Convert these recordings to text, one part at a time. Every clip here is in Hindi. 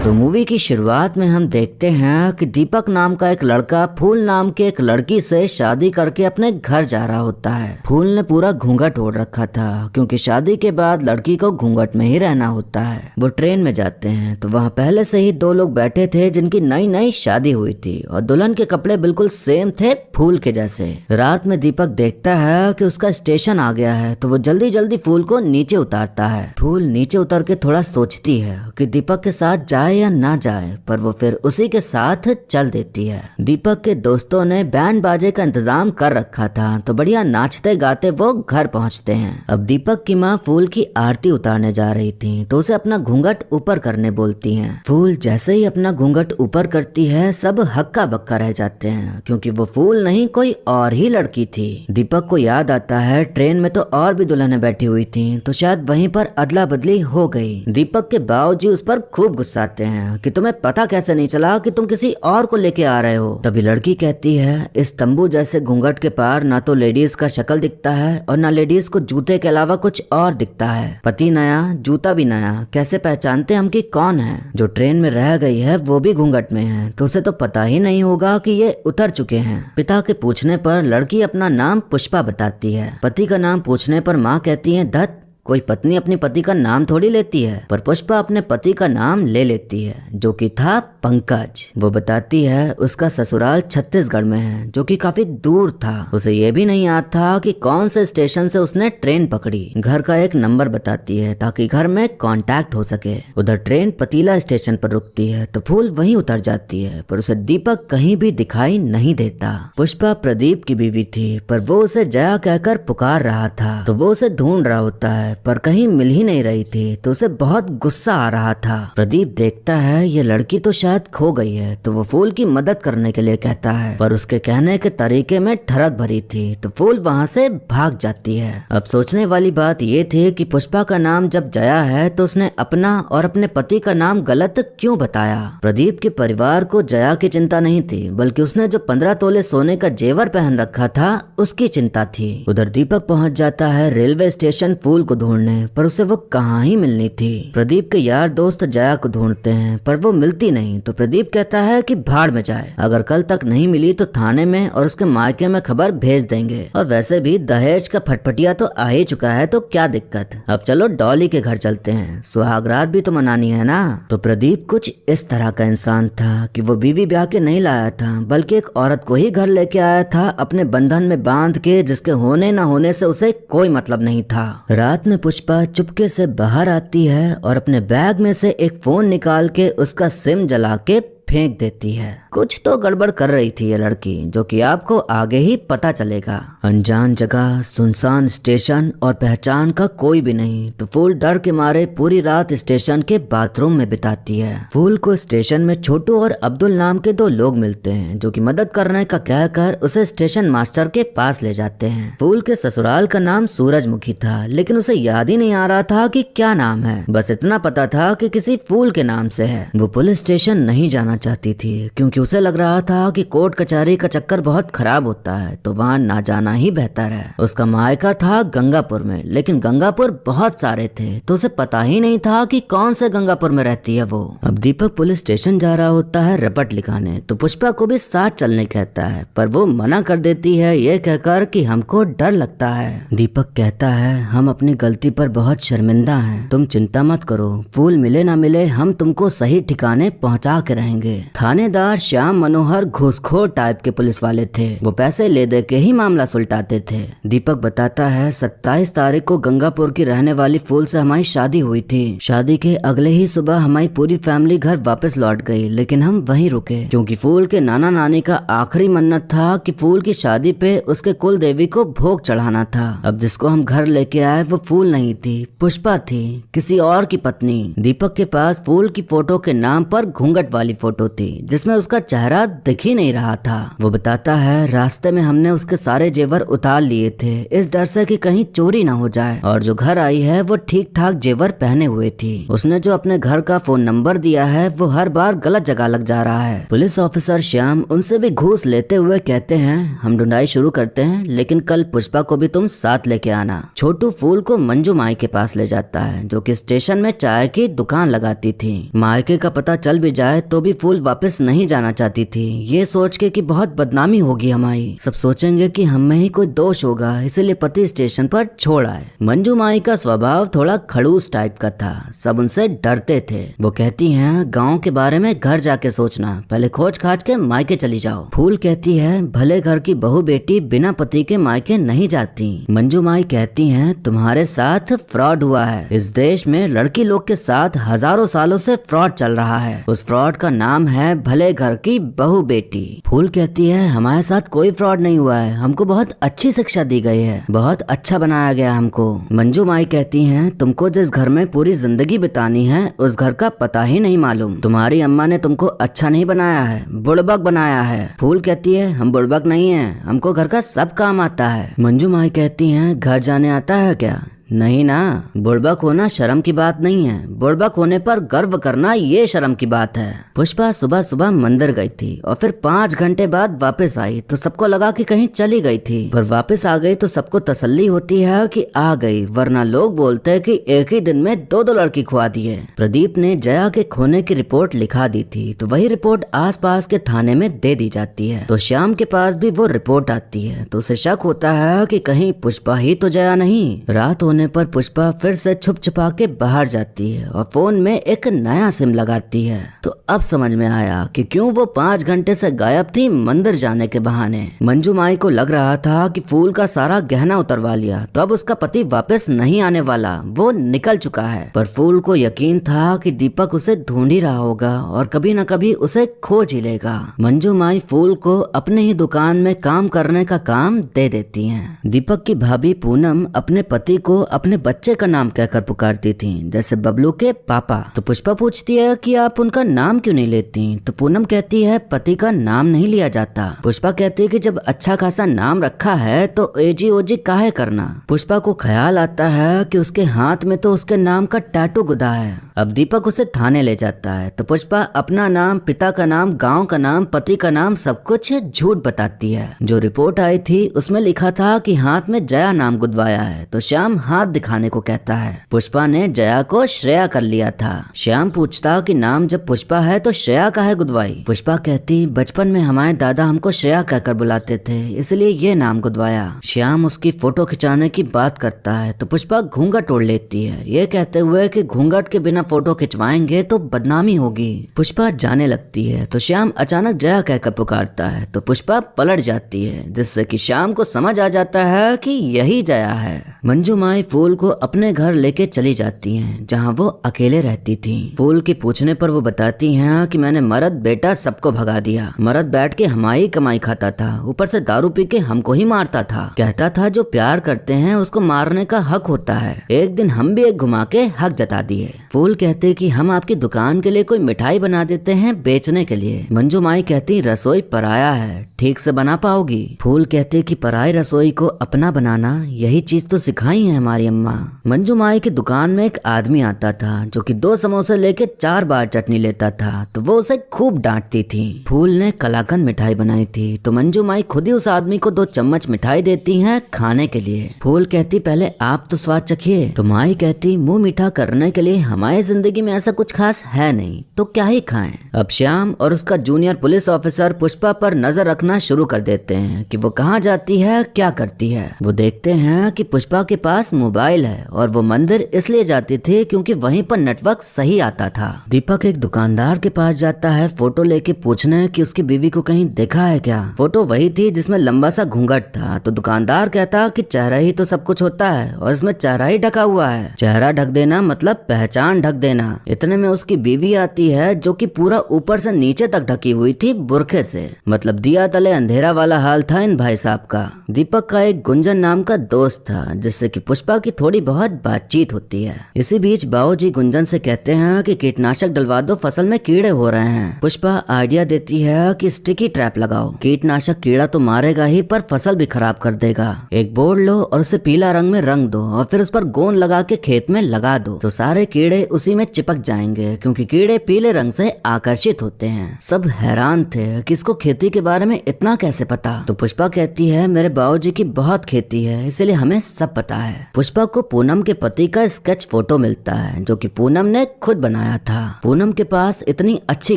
तो मूवी की शुरुआत में हम देखते हैं कि दीपक नाम का एक लड़का फूल नाम के एक लड़की से शादी करके अपने घर जा रहा होता है। फूल ने पूरा घूंघट ओढ़ रखा था क्योंकि शादी के बाद लड़की को घूंघट में ही रहना होता है। वो ट्रेन में जाते हैं तो वहाँ पहले से ही दो लोग बैठे थे जिनकी नई नई शादी हुई थी और दुल्हन के कपड़े बिल्कुल सेम थे फूल के जैसे। रात में दीपक देखता है कि उसका स्टेशन आ गया है तो वो जल्दी जल्दी फूल को नीचे उतारता है। फूल नीचे उतर के थोड़ा सोचती है कि दीपक के साथ जाए या ना जाए, पर वो फिर उसी के साथ चल देती है। दीपक के दोस्तों ने बैंड बाजे का इंतजाम कर रखा था तो बढ़िया नाचते गाते वो घर पहुंचते हैं। अब दीपक की माँ फूल की आरती उतारने जा रही थी तो उसे अपना घूंघट ऊपर करने बोलती हैं। फूल जैसे ही अपना घूंघट ऊपर करती है सब हक्का बक्का रह जाते हैं क्योंकि वो फूल नहीं कोई और ही लड़की थी। दीपक को याद आता है ट्रेन में तो और भी दुल्हनें बैठी हुई थी तो शायद वहीं पर अदला बदली हो गई। दीपक के बाबूजी उस पर खूब गुस्साते हैं कि तुम्हें पता कैसे नहीं चला कि तुम किसी और को लेके आ रहे हो। तभी लड़की कहती है इस तंबू जैसे घूंघट के पार ना तो लेडीज का शक्ल दिखता है और ना लेडीज को जूते के अलावा कुछ और दिखता है। पति नया जूता भी नया, कैसे पहचानते हम कि कौन है? जो ट्रेन में रह गई है वो भी घूंघट में है तो उसे तो पता ही नहीं होगा कि ये उतर चुके हैं। पिता के पूछने पर लड़की अपना नाम पुष्पा बताती है। पति का नाम पूछने पर माँ कहती है धत, कोई पत्नी अपनी पति का नाम थोड़ी लेती है। पर पुष्पा अपने पति का नाम ले लेती है जो कि था पंकज। वो बताती है उसका ससुराल छत्तीसगढ़ में है जो कि काफी दूर था। उसे ये भी नहीं याद था कि कौन से स्टेशन से उसने ट्रेन पकड़ी। घर का एक नंबर बताती है ताकि घर में कांटेक्ट हो सके। उधर ट्रेन पतीला स्टेशन पर रुकती है तो फूल वहीं उतर जाती है पर उसे दीपक कहीं भी दिखाई नहीं देता। पुष्पा प्रदीप की बीवी थी पर वो उसे जया कहकर पुकार रहा था तो वो उसे ढूंढ रहा होता है पर कहीं मिल ही नहीं रही थी तो उसे बहुत गुस्सा आ रहा था। प्रदीप देखता है ये लड़की तो शायद खो गई है तो वो फूल की मदद करने के लिए कहता है पर उसके कहने के तरीके में ठरक भरी थी तो फूल वहाँ से भाग जाती है। अब सोचने वाली बात ये थी कि पुष्पा का नाम जब जया है तो उसने अपना और अपने पति का नाम गलत क्यों बताया? प्रदीप के परिवार को जया की चिंता नहीं थी बल्कि उसने जो 15 तोले सोने का जेवर पहन रखा था उसकी चिंता थी। उधर दीपक पहुँच जाता है रेलवे स्टेशन फूल को ढूंढने पर उसे वो कहाँ ही मिलनी थी। प्रदीप के यार दोस्त जया को ढूंढते हैं पर वो मिलती नहीं तो प्रदीप कहता है कि भाड़ में जाए, अगर कल तक नहीं मिली तो थाने में और उसके मायके में खबर भेज देंगे और वैसे भी दहेज का फटफटिया तो आ ही चुका है तो क्या दिक्कत। अब चलो डॉली के घर चलते हैं, सुहागरात भी तो मनानी है ना। तो प्रदीप कुछ इस तरह का इंसान था कि वो बीवी ब्याह के नहीं लाया था बल्कि एक औरत को ही घर लेके आया था अपने बंधन में बांध के जिसके होने न होने से उसे कोई मतलब नहीं था। रात में पुष्पा चुपके से बाहर आती है और अपने बैग में से एक फोन निकाल के उसका सिम जला के फेंक देती है। कुछ तो गड़बड़ कर रही थी ये लड़की जो कि आपको आगे ही पता चलेगा। अनजान जगह, सुनसान स्टेशन और पहचान का कोई भी नहीं तो फूल डर के मारे पूरी रात स्टेशन के बाथरूम में बिताती है। फूल को स्टेशन में छोटू और अब्दुल नाम के दो लोग मिलते हैं जो कि मदद करने का कहकर उसे स्टेशन मास्टर के पास ले जाते हैं। फूल के ससुराल का नाम सूरजमुखी था लेकिन उसे याद ही नहीं आ रहा था कि क्या नाम है, बस इतना पता था कि किसी फूल के नाम से है। वो पुलिस स्टेशन नहीं जाना चाहती थी क्योंकि उसे लग रहा था कि कोर्ट कचहरी का चक्कर बहुत खराब होता है तो वहाँ ना जाना ही बेहतर है। उसका मायका था गंगापुर में लेकिन गंगापुर बहुत सारे थे तो उसे पता ही नहीं था कि कौन से गंगापुर में रहती है वो। अब दीपक पुलिस स्टेशन जा रहा होता है रपट लिखाने तो पुष्पा को भी साथ चलने कहता है पर वो मना कर देती है ये कहकर कि हमको डर लगता है। दीपक कहता है हम अपनी गलती पर बहुत शर्मिंदा हैं, तुम चिंता मत करो, फूल मिले ना मिले हम तुमको सही ठिकाने पहुँचा के रहेंगे। थानेदार श्याम मनोहर घूसखोर टाइप के पुलिस वाले थे, वो पैसे ले दे के ही मामला सुलटाते थे। दीपक बताता है 27 तारीख को गंगापुर की रहने वाली फूल से हमारी शादी हुई थी। शादी के अगले ही सुबह हमारी पूरी फैमिली घर वापस लौट गई लेकिन हम वहीं रुके क्योंकि फूल के नाना नानी का आखिरी मन्नत था कि फूल की शादी पे उसके कुल देवी को भोग चढ़ाना था। अब जिसको हम घर लेके आए वो फूल नहीं थी, पुष्पा थी, किसी और की पत्नी। दीपक के पास फूल की फोटो के नाम पर घूंघट वाली फोटो फोटो थी जिसमें उसका चेहरा दिख ही नहीं रहा था। वो बताता है रास्ते में हमने उसके सारे जेवर उतार लिए थे इस डर से कि कहीं चोरी ना हो जाए, और जो घर आई है वो ठीक ठाक जेवर पहने हुए थी। उसने जो अपने घर का फोन नंबर दिया है वो हर बार गलत जगह लग जा रहा है। पुलिस ऑफिसर श्याम उनसे भी घूस लेते हुए कहते हैं हम ढूंढाई शुरू करते हैं, लेकिन कल पुष्पा को भी तुम साथ लेके आना। छोटू फूल को मंजू माई के पास ले जाता है जो कि स्टेशन में चाय की दुकान लगाती थी। मायके का पता चल भी जाए तो भी फूल वापस नहीं जाना चाहती थी, ये सोच के कि बहुत बदनामी होगी हमारी, सब सोचेंगे कि हम में ही कोई दोष होगा, इसलिए पति स्टेशन पर छोड़ आए। मंजू माई का स्वभाव थोड़ा खड़ूस टाइप का था, सब उनसे डरते थे। वो कहती हैं गांव के बारे में घर जाके सोचना, पहले खोज खाज के मायके चली जाओ। फूल कहती है भले घर की बहू बेटी बिना पति के मायके नहीं जाती। मंजू माई कहती हैं तुम्हारे साथ फ्रॉड हुआ है, इस देश में लड़की लोग के साथ हजारों सालों से फ्रॉड चल रहा है, उस फ्रॉड का नाम है भले घर की बहू बेटी। फूल कहती है हमारे साथ कोई फ्रॉड नहीं हुआ है, हमको बहुत अच्छी शिक्षा दी गई है, बहुत अच्छा बनाया गया हमको। मंजू माई कहती हैं तुमको जिस घर में पूरी जिंदगी बितानी है उस घर का पता ही नहीं मालूम, तुम्हारी अम्मा ने तुमको अच्छा नहीं बनाया है, बुड़बक बनाया है। फूल कहती है हम बुड़बक नहीं है, हमको घर का सब काम आता है। मंजू माई कहती हैं घर जाने आता है क्या? नहीं ना, बुड़बक होना शर्म की बात नहीं है, बुड़बक होने पर गर्व करना ये शर्म की बात है। पुष्पा सुबह सुबह मंदिर गई थी और फिर 5 घंटे बाद वापस आई तो सबको लगा कि कहीं चली गई थी, पर वापस आ गई तो सबको तसल्ली होती है कि आ गई, वरना लोग बोलते हैं कि एक ही दिन में 2 लड़की खुआ दी है। प्रदीप ने जया के खोने की रिपोर्ट लिखा दी थी तो वही रिपोर्ट आस पास के थाने में दे दी जाती है, तो श्याम के पास भी वो रिपोर्ट आती है तो उसे शक होता है कि कहीं पुष्पा ही तो जया नहीं। रात होने पर पुष्पा फिर से छुप छुपा के बाहर जाती है और फोन में एक नया सिम लगाती है, तो अब समझ में आया कि क्यों वो 5 घंटे से गायब थी मंदिर जाने के बहाने। मंजू माई को लग रहा था कि फूल का सारा गहना उतरवा लिया तो अब उसका पति वापस नहीं आने वाला, वो निकल चुका है, पर फूल को यकीन था कि दीपक उसे ढूंढ ही रहा होगा और कभी न कभी उसे खोज ही लेगा। मंजू माई फूल को अपने ही दुकान में काम करने का काम दे देती है। दीपक की भाभी पूनम अपने पति को अपने बच्चे का नाम कहकर पुकारती थी, जैसे बबलू के पापा। तो पुष्पा पूछती है कि आप उनका नाम क्यों नहीं लेती, तो पूनम कहती है पति का नाम नहीं लिया जाता। पुष्पा कहती है कि जब अच्छा खासा नाम रखा है तो एजी ओजी काहे करना। पुष्पा को ख्याल आता है कि उसके हाथ में तो उसके नाम का टैटू गुदा है। अब दीपक उसे थाने ले जाता है तो पुष्पा अपना नाम, पिता का नाम, गाँव का नाम, पति का नाम सब कुछ झूठ बताती है। जो रिपोर्ट आई थी उसमें लिखा था कि हाथ में जया नाम गुदवाया है, तो श्याम हाथ दिखाने को कहता है। पुष्पा ने जया को श्रेया कर लिया था। श्याम पूछता कि नाम जब पुष्पा है तो श्रेया का है गुदवाई। पुष्पा कहती बचपन में हमारे दादा हमको श्रेया कहकर बुलाते थे इसलिए ये नाम गुदवाया। श्याम उसकी फोटो खिंचाने की बात करता है तो पुष्पा घूंघट ओढ़ लेती है, ये कहते हुए कि घूंघट के बिना फोटो खिंचवाएंगे तो बदनामी होगी। पुष्पा जाने लगती है तो श्याम अचानक जया कहकर पुकारता है तो पुष्पा पलट जाती है, जिससे कि श्याम को समझ आ जाता है कि यही जया है। मंजू माई फूल को अपने घर लेके चली जाती हैं, जहां वो अकेले रहती थी। फूल के पूछने पर वो बताती हैं कि मैंने मर्द बेटा सबको भगा दिया, मर्द बैठ के हमारी कमाई खाता था, ऊपर से दारू पी के हमको ही मारता था, कहता था जो प्यार करते हैं उसको मारने का हक होता है। एक दिन हम भी एक घुमा के हक जता दिए। फूल कहते कि हम आपकी दुकान के लिए कोई मिठाई बना देते हैं बेचने के लिए। मंजू माई कहती रसोई पराया है, ठीक से बना पाओगी। फूल कहते कि पराई रसोई को अपना बनाना यही चीज तो सिखाई है हमारी अम्मा। मंजू माई की दुकान में एक आदमी आता था जो कि 2 समोसे लेके 4 बार चटनी लेता था, तो वो उसे खूब डांटती थी। फूल ने कलाकंद मिठाई बनाई थी तो मंजू माई खुद ही उस आदमी को 2 चम्मच मिठाई देती हैं खाने के लिए। फूल कहती पहले आप तो स्वाद चखिए, तो माई कहती मुंह मीठा करने के लिए हमारी जिंदगी में ऐसा कुछ खास है नहीं तो क्या ही खाएं। अब श्याम और उसका जूनियर पुलिस ऑफिसर पुष्पा पर नजर रखना शुरू कर देते हैं कि वो कहाँ जाती है, क्या करती है। वो देखते हैं कि पुष्पा के पास मोबाइल है और वो मंदिर इसलिए जाती थी क्योंकि वहीं पर नेटवर्क सही आता था। दीपक एक दुकानदार के पास जाता है फोटो लेके पूछने कि उसकी बीवी को कहीं देखा है क्या। फोटो वही थी जिसमें लंबा सा घूंघट था, तो दुकानदार कहता कि चेहरा ही तो सब कुछ होता है और इसमें चेहरा ही ढका हुआ है, चेहरा ढक देना मतलब पहचान ढक देना। इतने में उसकी बीवी आती है जो कि पूरा ऊपर से नीचे तक ढकी हुई थी बुरखे से, मतलब दिया तले अंधेरा वाला हाल था इन भाई साहब का। दीपक का एक गुंजन नाम का दोस्त था जिससे कि पुष्पा पुष्पा की थोड़ी बहुत बातचीत होती है। इसी बीच बाबूजी गुंजन से कहते हैं कि कीटनाशक डलवा दो, फसल में कीड़े हो रहे हैं। पुष्पा आइडिया देती है कि स्टिकी ट्रैप लगाओ, कीटनाशक कीड़ा तो मारेगा ही पर फसल भी खराब कर देगा। एक बोर्ड लो और उसे पीला रंग में रंग दो और फिर उस पर गोंद लगा के खेत में लगा दो तो सारे कीड़े उसी में चिपक जाएंगे, क्योंकि कीड़े पीले रंग से आकर्षित होते हैं। सब हैरान थे कि इसको खेती के बारे में इतना कैसे पता। तो पुष्पा कहती है मेरे बाबूजी की बहुत खेती है, इसलिए हमें सब पता है। पुष्पा को पूनम के पति का स्केच फोटो मिलता है जो कि पूनम ने खुद बनाया था। पूनम के पास इतनी अच्छी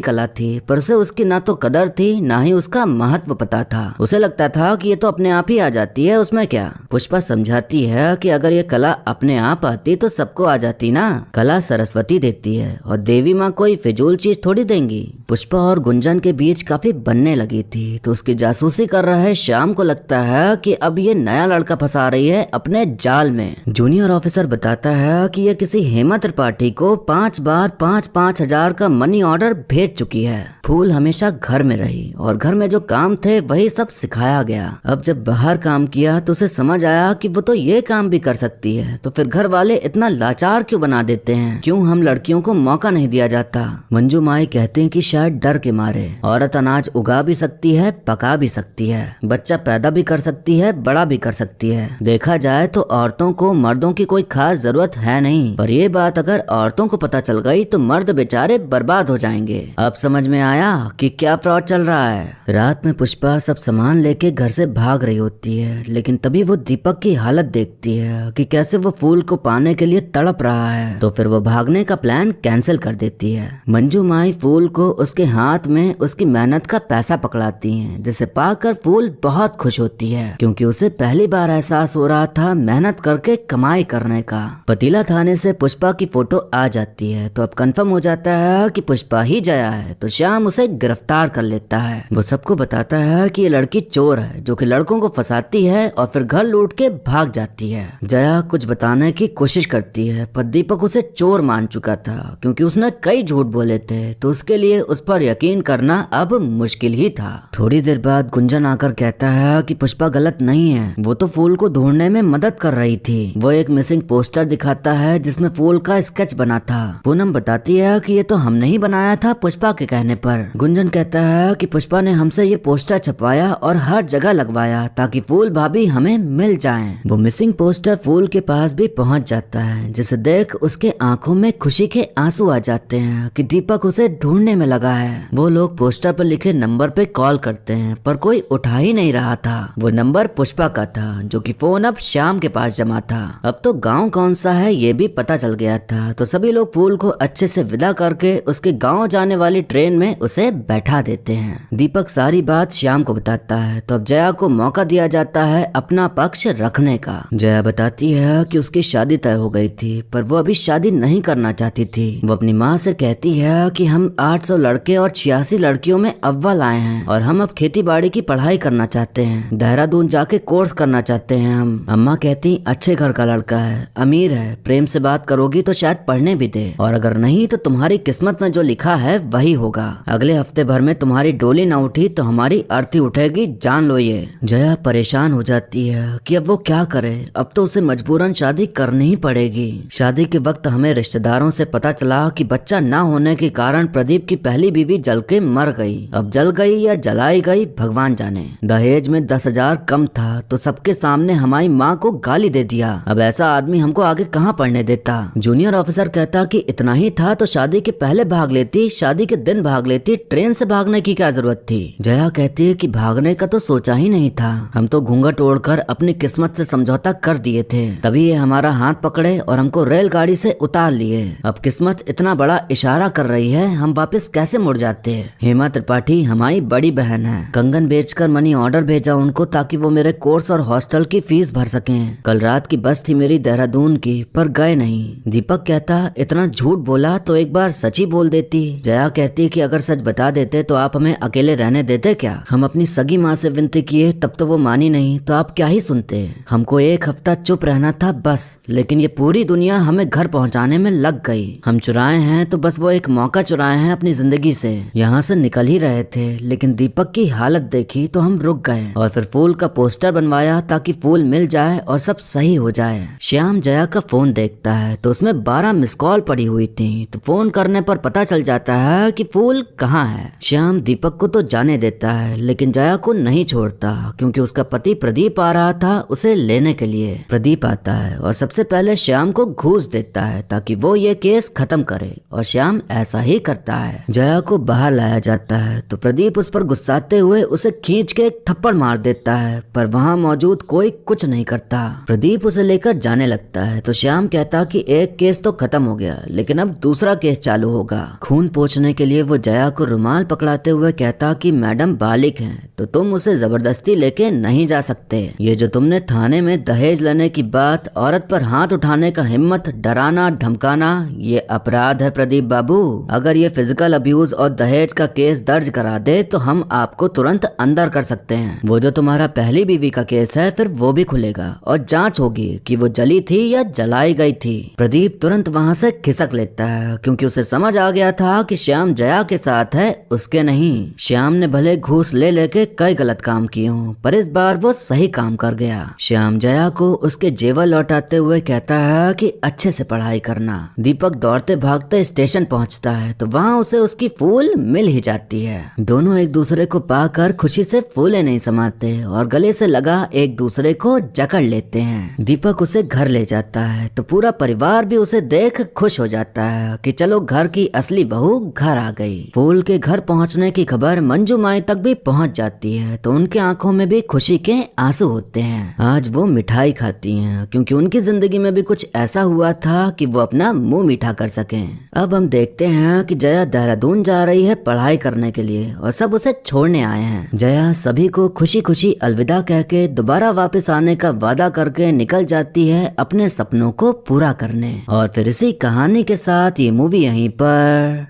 कला थी पर उसे उसकी ना तो कदर थी ना ही उसका महत्व पता था। उसे लगता था कि ये तो अपने आप ही आ जाती है, उसमें क्या। पुष्पा समझाती है कि अगर ये कला अपने आप आती तो सबको आ जाती ना। कला सरस्वती देती है और देवी माँ कोई फिजूल चीज थोड़ी देंगी। पुष्पा और गुंजन के बीच काफी बनने लगी थी तो उसकी जासूसी कर रहे श्याम को लगता है कि अब ये नया लड़का फंसा रही है अपने जाल में। जूनियर ऑफिसर बताता है कि ये किसी हेमा त्रिपाठी को 5 बार 5-5 हजार का मनी ऑर्डर भेज चुकी है। फूल हमेशा घर में रही और घर में जो काम थे वही सब सिखाया गया। अब जब बाहर काम किया तो उसे समझ आया कि वो तो ये काम भी कर सकती है, तो फिर घर वाले इतना लाचार क्यों बना देते हैं, क्यों हम लड़कियों को मौका नहीं दिया जाता। मंजू माई कहते हैं कि शायद डर के मारे। औरत अनाज उगा भी सकती है, पका भी सकती है, बच्चा पैदा भी कर सकती है, बड़ा भी कर सकती है। देखा जाए तो औरतों को मर्दों की कोई खास जरूरत है नहीं, पर ये बात अगर औरतों को पता चल गई तो मर्द बेचारे बर्बाद हो जाएंगे। अब समझ में आया कि क्या फ्रॉड चल रहा है। रात में पुष्पा सब सामान लेके घर से भाग रही होती है, लेकिन तभी वो दीपक की हालत देखती है कि कैसे वो फूल को पाने के लिए तड़प रहा है। तो फिर वो भागने का प्लान कैंसिल कर देती है। मंजू माई फूल को उसके हाथ में उसकी मेहनत का पैसा पकड़ाती हैं, जिसे पाकर फूल बहुत खुश होती है, क्योंकि उसे पहली बार एहसास हो रहा था मेहनत करके कमाई करने का। पतीला थाने से पुष्पा की फोटो आ जाती है तो अब कंफर्म हो जाता है कि पुष्पा ही जया है। तो श्याम उसे गिरफ्तार कर लेता है। वो सबको बताता है कि ये लड़की चोर है जो कि लड़कों को फंसाती है और फिर घर लूट के भाग जाती है। जया कुछ बताने की कोशिश करती है पर दीपक उसे चोर मान चुका था, क्योंकि उसने कई झूठ बोले थे, तो उसके लिए उस पर यकीन करना अब मुश्किल ही था। थोड़ी देर बाद गुंजन आकर कहता है कि पुष्पा गलत नहीं है, वो तो फूल को ढूंढने में मदद कर रही थी। वो एक मिसिंग पोस्टर दिखाता है जिसमें फूल का स्केच बना था। पूनम बताती है कि ये तो हमने ही बनाया था पुष्पा के कहने पर। गुंजन कहता है कि पुष्पा ने हमसे ये पोस्टर छपवाया और हर जगह लगवाया ताकि फूल भाभी हमें मिल जाएं। वो मिसिंग पोस्टर फूल के पास भी पहुंच जाता है, जिसे देख उसके आंखों में खुशी के आंसू आ जाते हैं कि दीपक उसे ढूंढने में लगा है। वो लोग पोस्टर पर लिखे नंबर पे कॉल करते हैं पर कोई उठा ही नहीं रहा था। वो नंबर पुष्पा का था जो कि फोन अब श्याम के पास जमा था। अब तो गाँव कौन सा है ये भी पता चल गया था, तो सभी लोग फूल को अच्छे से विदा करके उसके गाँव जाने वाली ट्रेन में उसे बैठा देते हैं। दीपक सारी बात श्याम को बताता है तो अब जया को मौका दिया जाता है अपना पक्ष रखने का। जया बताती है कि उसकी शादी तय हो गई थी पर वो अभी शादी नहीं करना चाहती थी। वो अपनी माँ से कहती है कि हम 800 लड़के और 86 लड़कियों में अव्वल आए हैं और हम अब खेती बाड़ी की पढ़ाई करना चाहते हैं, देहरादून जाके कोर्स करना चाहते हैं हम। अम्मा कहती अच्छे घर का लड़का है, अमीर है, प्रेम से बात करोगी तो शायद पढ़ने भी दे, और अगर नहीं तो तुम्हारी किस्मत में जो लिखा है वही होगा। अगले हफ्ते भर में तुम्हारी डोली न उठी तो हमारी अर्थी उठेगी, जान लो ये। जया परेशान हो जाती है कि अब वो क्या करे, अब तो उसे मजबूरन शादी करनी ही पड़ेगी। शादी के वक्त हमें रिश्तेदारों से पता चला कि बच्चा ना होने के कारण प्रदीप की पहली बीवी जल के मर गई। अब जल गई या जलाई गई भगवान जाने। दहेज में 10,000 कम था तो सबके सामने हमारी माँ को गाली दे दिया। अब ऐसा आदमी हमको आगे कहाँ पढ़ने देता। जूनियर ऑफिसर कहता कि इतना ही था तो शादी के पहले भाग लेती, शादी के दिन भाग लेती, ट्रेन से भागने की क्या जरूरत थी। जया कहती है कि भागने का तो सोचा ही नहीं था, हम तो घूंघट ओढ़कर अपनी किस्मत से समझौता कर दिए थे, तभी ये हमारा हाथ पकड़े और हमको रेलगाड़ी से उतार लिए। अब किस्मत इतना बड़ा इशारा कर रही है, हम वापस कैसे मुड़ जाते। हेमा त्रिपाठी हमारी बड़ी बहन है, कंगन बेचकर मनी ऑर्डर भेजा उनको ताकि वो मेरे कोर्स और हॉस्टल की फीस भर सकें। कल रात की बस थी मेरी देहरादून की पर गए नहीं। दीपक कहता इतना झूठ बोला तो एक बार सच ही बोल देती। जया कहती कि अगर सच बता देते तो आप हमें अकेले रहने देते क्या। हम अपनी सगी माँ से विनती किए तब तो वो मानी नहीं, तो आप क्या ही सुनते। हमको एक हफ्ता चुप रहना था बस, लेकिन ये पूरी दुनिया हमें घर पहुँचाने में लग गई। हम चुराए हैं तो बस वो एक मौका चुराए हैं अपनी जिंदगी से। यहाँ से निकल ही रहे थे लेकिन दीपक की हालत देखी तो हम रुक गए और फिर फूल का पोस्टर बनवाया ताकि फूल मिल जाए और सब सही हो जाए। श्याम जया का फोन देखता है तो उसमें 12 मिस कॉल पड़ी हुई थी। तो फोन करने पर पता चल जाता है कि फूल कहाँ है। श्याम दीपक को तो जाने देता है लेकिन जया को नहीं छोड़ता क्योंकि उसका पति प्रदीप आ रहा था उसे लेने के लिए। प्रदीप आता है और सबसे पहले श्याम को घूस देता है ताकि वो ये केस खत्म करे और श्याम ऐसा ही करता है। जया को बाहर लाया जाता है तो प्रदीप उस पर गुस्साते हुए उसे खींच के एक थप्पड़ मार देता है पर वहाँ मौजूद कोई कुछ नहीं करता। प्रदीप उसे लेकर जाने लगता है तो श्याम कहता कि एक केस तो खत्म हो गया लेकिन अब दूसरा केस चालू होगा। खून पोंछने के लिए वो जया को रुमाल पकड़ाते हुए कहता कि मैडम बालिक हैं तो तुम उसे जबरदस्ती लेके नहीं जा सकते। ये जो तुमने थाने में दहेज लेने की बात, औरत पर हाथ उठाने का हिम्मत, डराना धमकाना, ये अपराध है प्रदीप बाबू। अगर ये फिजिकल अब्यूज और दहेज का केस दर्ज करा दे तो हम आपको तुरंत अंदर कर सकते हैं। वो जो तुम्हारा पहली बीवी का केस है फिर वो भी खुलेगा और जांच होगी कि वो जली थी या जलाई गई थी। प्रदीप तुरंत वहाँ से खिसक लेता है क्योंकि उसे समझ आ गया था कि श्याम जया के साथ है, उसके नहीं। श्याम ने भले घूस ले लेके कई गलत काम किए हों पर इस बार वो सही काम कर गया। श्याम जया को उसके जेवर लौटाते हुए कहता है कि अच्छे से पढ़ाई करना। दीपक दौड़ते भागते स्टेशन पहुंचता है तो वहाँ उसे उसकी फूल मिल ही जाती है। दोनों एक दूसरे को पाकर खुशी से फूले नहीं समाते और गले से लगा एक दूसरे को जकड़ लेते हैं। दीपक उसे घर ले जाता है तो पूरा परिवार भी उसे देख खुश हो जाता है कि चलो घर की असली बहू घर आ गई। फूल के घर पहुंचने की खबर मंजू माई तक भी पहुंच जाती है तो उनकी आंखों में भी खुशी के आंसू होते हैं। आज वो मिठाई खाती हैं क्योंकि उनकी जिंदगी में भी कुछ ऐसा हुआ था कि वो अपना मुंह मीठा कर सकें। अब हम देखते हैं कि जया देहरादून जा रही है पढ़ाई करने के लिए और सब उसे छोड़ने आए हैं। जया सभी को खुशी खुशी अलविदा कह के दोबारा वापस आने का वादा करके निकल जाती है अपने सपनों को पूरा करने। और फिर इसी कहानी के साथ ये मूवी यहीं पर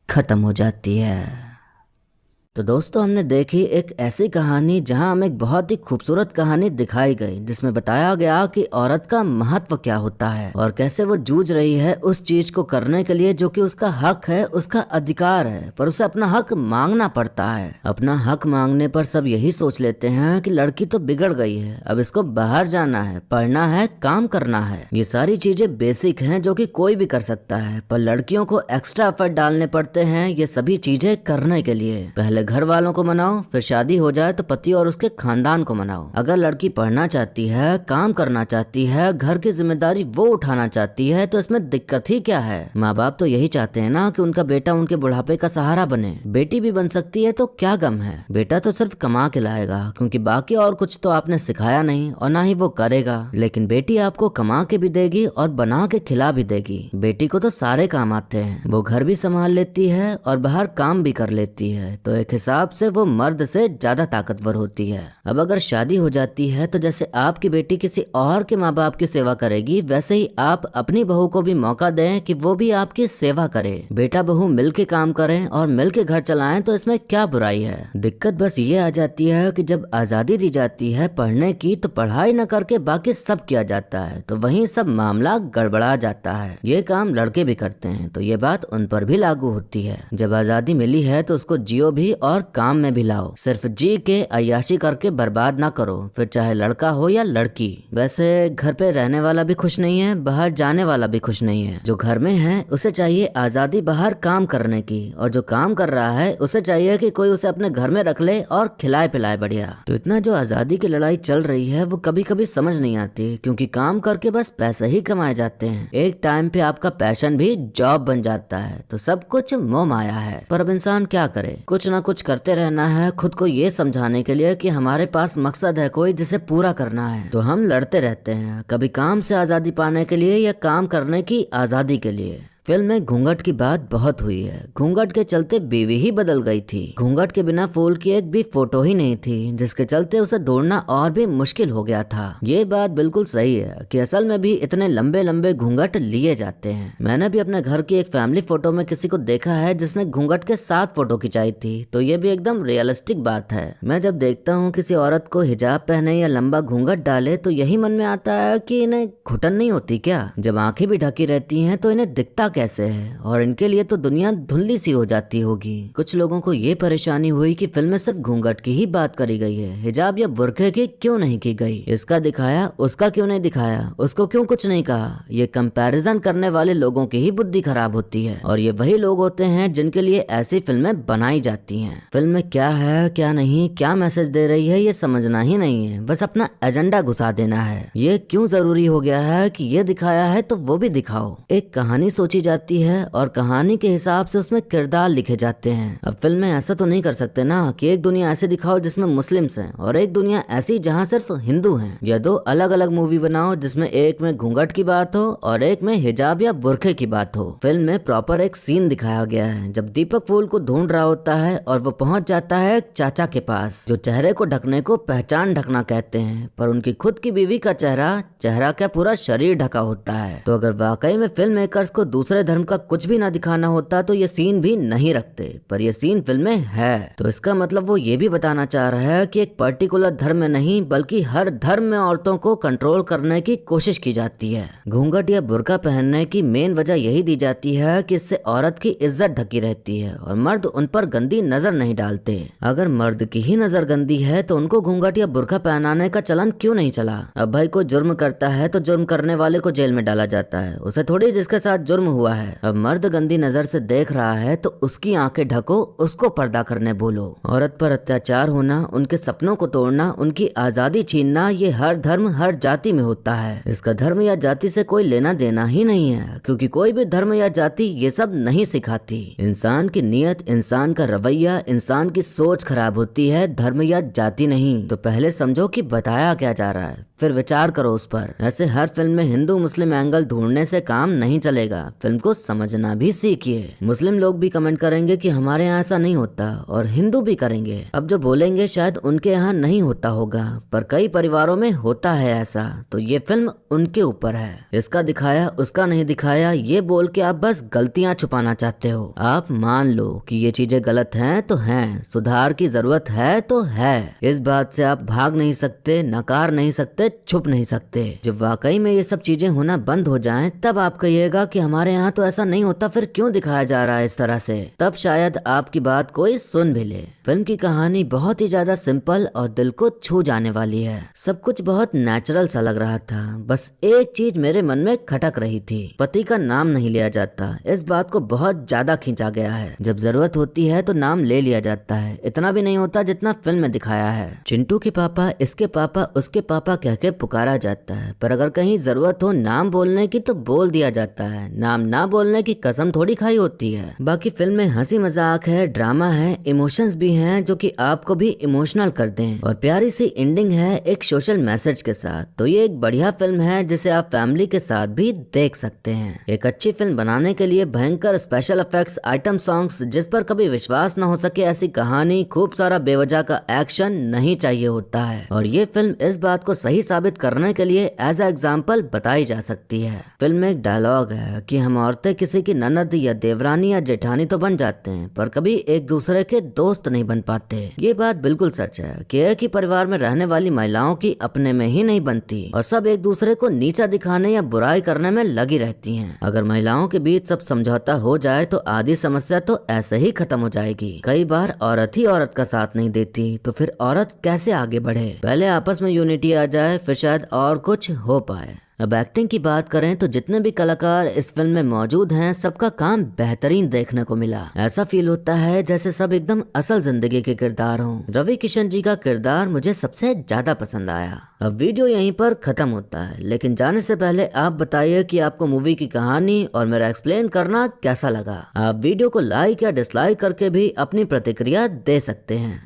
खत्म हो जाती है। तो दोस्तों हमने देखी एक ऐसी कहानी जहां हमें एक बहुत ही खूबसूरत कहानी दिखाई गई जिसमें बताया गया कि औरत का महत्व क्या होता है और कैसे वो जूझ रही है उस चीज को करने के लिए जो कि उसका हक है, उसका अधिकार है, पर उसे अपना हक मांगना पड़ता है। अपना हक मांगने पर सब यही सोच लेते हैं कि लड़की तो बिगड़ गई है, अब इसको बाहर जाना है, पढ़ना है, काम करना है। ये सारी चीजें बेसिक हैं जो कि कोई भी कर सकता है, पर लड़कियों को एक्स्ट्रा एफर्ट डालने पड़ते हैं ये सभी चीजें करने के लिए। पहले घर वालों को मनाओ, फिर शादी हो जाए तो पति और उसके खानदान को मनाओ। अगर लड़की पढ़ना चाहती है, काम करना चाहती है, घर की जिम्मेदारी वो उठाना चाहती है तो इसमें दिक्कत ही क्या है। माँ बाप तो यही चाहते हैं ना कि उनका बेटा उनके बुढ़ापे का सहारा बने। बेटी भी बन सकती है तो क्या गम है। बेटा तो सिर्फ कमा के लाएगा क्योंकि बाकी और कुछ तो आपने सिखाया नहीं और ना ही वो करेगा, लेकिन बेटी आपको कमा के भी देगी और बना के खिला भी देगी। बेटी को तो सारे काम आते हैं, वो घर भी संभाल लेती है और बाहर काम भी कर लेती है, तो एक हिसाब से वो मर्द से ज्यादा ताकतवर होती है। अब अगर शादी हो जाती है तो जैसे आपकी बेटी किसी और के माँ बाप की सेवा करेगी वैसे ही आप अपनी बहू को भी मौका दें कि वो भी आपकी सेवा करे। बेटा बहू मिलके काम करें और मिलके घर चलाएं तो इसमें क्या बुराई है। दिक्कत बस ये आ जाती है कि जब आजादी दी जाती है पढ़ने की तो पढ़ाई न करके बाकी सब किया जाता है, तो वहीं सब मामला गड़बड़ा जाता है। ये काम लड़के भी करते हैं तो ये बात उन पर भी लागू होती है। जब आजादी मिली है तो उसको जियो भी और काम में भी लाओ। सिर्फ जी के अय्याशी करके बर्बाद ना करो, फिर चाहे लड़का हो या लड़की। वैसे घर पे रहने वाला भी खुश नहीं है, बाहर जाने वाला भी खुश नहीं है। जो घर में है उसे चाहिए आजादी बाहर काम करने की, और जो काम कर रहा है उसे चाहिए कि कोई उसे अपने घर में रख ले और खिलाए पिलाए बढ़िया। तो इतना जो आजादी की लड़ाई चल रही है वो कभी कभी समझ नहीं आती, क्योंकि काम करके बस पैसे ही कमाए जाते हैं। एक टाइम पे आपका पैशन भी जॉब बन जाता है, तो सब कुछ मोह माया है। पर अब इंसान क्या करे, कुछ ना कुछ करते रहना है खुद को ये समझाने के लिए कि हमारे पास मकसद है कोई जिसे पूरा करना है। तो हम लड़ते रहते हैं, कभी काम से आजादी पाने के लिए या काम करने की आजादी के लिए। फिल्म में घूंघट की बात बहुत हुई है। घूंघट के चलते बीवी ही बदल गई थी। घूंघट के बिना फूल की एक भी फोटो ही नहीं थी, जिसके चलते उसे ढूंढना और भी मुश्किल हो गया था। ये बात बिल्कुल सही है कि असल में भी इतने लंबे लंबे घूंघट लिए जाते हैं। मैंने भी अपने घर की एक फैमिली फोटो में किसी को देखा है जिसने घूंघट के साथ फोटो खिंचाई थी, तो ये भी एकदम रियलिस्टिक बात है। मैं जब देखता हूँ किसी औरत को हिजाब पहने या लंबा घूंघट डाले तो यही मन में आता है कि इन्हें घुटन नहीं होती क्या। जब आंखें भी ढकी रहती हैं तो इन्हें दिखता कैसे है और इनके लिए तो दुनिया धुंधली सी हो जाती होगी। कुछ लोगों को ये परेशानी हुई कि फिल्म में सिर्फ घूंघट की ही बात करी गई है, हिजाब या बुरखे की क्यों नहीं की गई, इसका दिखाया उसका क्यों नहीं दिखाया, उसको क्यों कुछ नहीं कहा। ये कंपैरिजन करने वाले लोगों की ही बुद्धि खराब होती है और ये वही लोग होते हैं जिनके लिए ऐसी फिल्में बनाई जाती हैं। फिल्म में क्या है क्या नहीं, क्या मैसेज दे रही है, ये समझना ही नहीं है, बस अपना एजेंडा घुसा देना है। ये क्यों जरूरी हो गया है कि ये दिखाया है तो वो भी दिखाओ। एक कहानी सोची जाती है और कहानी के हिसाब से उसमें किरदार लिखे जाते हैं। अब फिल्म में ऐसा तो नहीं कर सकते ना कि एक दुनिया ऐसे दिखाओ जिसमें मुस्लिम्स हैं और एक दुनिया ऐसी जहाँ सिर्फ हिंदू हैं, या दो अलग अलग मूवी बनाओ जिसमें एक में घूंघट की बात हो और एक में हिजाब या बुरखे की बात हो। फिल्म में प्रॉपर एक सीन दिखाया गया है जब दीपक फूल को ढूंढ रहा होता है और वो पहुंच जाता है एक चाचा के पास जो चेहरे को ढकने को पहचान ढकना कहते हैं, पर उनकी खुद की बीवी का चेहरा क्या पूरा शरीर ढका होता है। तो अगर वाकई में फिल्म मेकर्स को दूसरे धर्म का कुछ भी ना दिखाना होता तो ये सीन भी नहीं रखते, पर ये सीन फिल्म में है। तो इसका मतलब वो ये भी बताना चाह रहा है कि एक पर्टिकुलर धर्म में नहीं बल्कि हर धर्म में औरतों को कंट्रोल करने की कोशिश की जाती है। घूंघट या बुर्का पहनने की मेन वजह यही दी जाती है कि इससे औरत की इज्जत ढकी रहती है और मर्द उन पर गंदी नजर नहीं डालते। अगर मर्द की ही नजर गंदी है तो उनको घूंघट या बुर्का पहनाने का चलन क्यों नहीं चला। अब भाई कोई जुर्म करता है तो जुर्म करने वाले को जेल में डाला जाता है, उसे थोड़ी जिसके साथ जुर्म हुआ है। अब मर्द गंदी नजर से देख रहा है तो उसकी आंखें ढको, उसको पर्दा करने बोलो। औरत पर अत्याचार होना, उनके सपनों को तोड़ना, उनकी आजादी छीनना, ये हर धर्म हर जाति में होता है। इसका धर्म या जाति से कोई लेना देना ही नहीं है, क्योंकि कोई भी धर्म या जाति ये सब नहीं सिखाती। इंसान की नीयत, इंसान का रवैया, इंसान की सोच खराब होती है, धर्म या जाति नहीं। तो पहले समझो कि बताया क्या जा रहा है, फिर विचार करो उस पर। ऐसे हर फिल्म में हिंदू मुस्लिम एंगल ढूंढने से काम नहीं चलेगा, फिल्म को समझना भी सीखिए। मुस्लिम लोग भी कमेंट करेंगे कि हमारे यहाँ ऐसा नहीं होता, और हिंदू भी करेंगे। अब जो बोलेंगे शायद उनके यहाँ नहीं होता होगा, पर कई परिवारों में होता है ऐसा, तो ये फिल्म उनके ऊपर है। इसका दिखाया उसका नहीं दिखाया ये बोल के आप बस गलतियां छुपाना चाहते हो। आप मान लो कि ये चीजें गलत हैं तो हैं, सुधार की जरूरत है तो है। इस बात से आप भाग नहीं सकते, नकार नहीं सकते, छुप नहीं सकते। जब वाकई में ये सब चीजें होना बंद हो जाएं, तब आप कहिएगा कि हमारे यहाँ तो ऐसा नहीं होता, फिर क्यों दिखाया जा रहा है इस तरह से। तब शायद आपकी बात कोई सुन भी ले। फिल्म की कहानी बहुत ही ज्यादा सिंपल और दिल को छू जाने वाली है। सब कुछ बहुत नेचुरल सा लग रहा था, बस एक चीज मेरे मन में खटक रही थी, पति का नाम नहीं लिया जाता। इस बात को बहुत ज्यादा खींचा गया है। जब जरूरत होती है तो नाम ले लिया जाता है, इतना भी नहीं होता जितना फिल्म में दिखाया है। चिंटू के पापा, इसके पापा, उसके पापा कह के पुकारा जाता है, पर अगर कहीं जरूरत हो नाम बोलने की तो बोल दिया जाता है। नाम ना बोलने की कसम थोड़ी खाई होती है। बाकी फिल्म में हंसी मजाक है, ड्रामा है, इमोशंस भी हैं जो कि आपको भी इमोशनल कर दें, और प्यारी सी एंडिंग है एक सोशल मैसेज के साथ। तो ये एक बढ़िया फिल्म है जिसे आप फैमिली के साथ भी देख सकते हैं। एक अच्छी फिल्म बनाने के लिए भयंकर स्पेशल इफेक्ट्स, आइटम सॉन्ग्स, जिस पर कभी विश्वास न हो सके ऐसी कहानी, खूब सारा बेवजह का एक्शन नहीं चाहिए होता है। और ये फिल्म इस बात को सही साबित करने के लिए एज ए एग्जाम्पल बताई जा सकती है। फिल्म में एक डायलॉग है कि हम औरतें किसी की ननद या देवरानी या जेठानी तो बन जाते हैं, पर कभी एक दूसरे के दोस्त नहीं बन पाते। ये बात बिल्कुल सच है कि एक ही परिवार में रहने वाली महिलाओं की अपने में ही नहीं बनती और सब एक दूसरे को नीचा दिखाने या बुराई करने में लगी रहती हैं। अगर महिलाओं के बीच सब समझौता हो जाए तो आधी समस्या तो ऐसे ही खत्म हो जाएगी। कई बार औरत ही औरत का साथ नहीं देती, तो फिर औरत कैसे आगे बढ़े। पहले आपस में यूनिटी आ जाए, फिर शायद और कुछ हो पाए। अब एक्टिंग की बात करें तो जितने भी कलाकार इस फिल्म में मौजूद हैं, सबका काम बेहतरीन देखने को मिला। ऐसा फील होता है जैसे सब एकदम असल जिंदगी के किरदार हों। रवि किशन जी का किरदार मुझे सबसे ज्यादा पसंद आया। अब वीडियो यहीं पर खत्म होता है, लेकिन जाने से पहले आप बताइए कि आपको मूवी की कहानी और मेरा एक्सप्लेन करना कैसा लगा। आप वीडियो को लाइक या डिसलाइक करके भी अपनी प्रतिक्रिया दे सकते हैं।